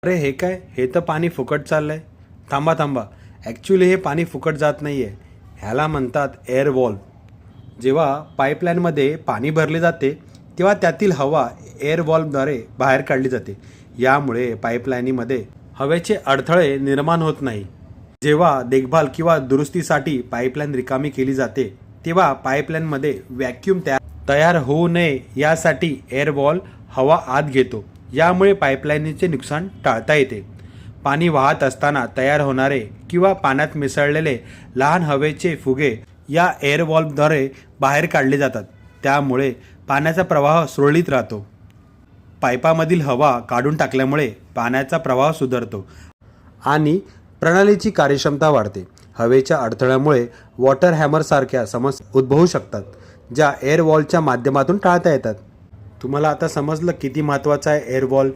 अरे हे काय, हे तर पाणी फुकट चाललंय. थांबा थांबा, ॲक्च्युली हे पाणी फुकट जात नाही आहे. ह्याला म्हणतात एअर वॉल्व. जेव्हा पाईपलाईनमध्ये पाणी भरले जाते तेव्हा त्यातील हवा एअर वॉल्वद्वारे बाहेर काढली जाते. यामुळे पाईपलाईनीमध्ये हवेचे अडथळे निर्माण होत नाही. जेव्हा देखभाल किंवा दुरुस्तीसाठी पाईपलाईन रिकामी केली जाते तेव्हा पाईपलाईनमध्ये व्हॅक्यूम तयार होऊ नये यासाठी एअर वॉल्व हवा आत घेतो. यामुळे पाईपलाईनचे नुकसान टाळता येते. पाणी वाहत असताना तयार होणारे किंवा पाण्यात मिसळलेले लहान हवेचे फुगे या एअर वॉल्वद्वारे बाहेर काढले जातात. त्यामुळे पाण्याचा प्रवाह सुरळीत राहतो. पाईपामधील हवा काढून टाकल्यामुळे पाण्याचा प्रवाह सुधारतो आणि प्रणालीची कार्यक्षमता वाढते. हवेच्या अडथळ्यामुळे वॉटर हॅमरसारख्या समस्या उद्भवू शकतात, ज्या एअर वॉल्वच्या माध्यमातून टाळता येतात. तुम्हाला आता समजलं किती महत्त्वाचा आहे एअर वॉल्व.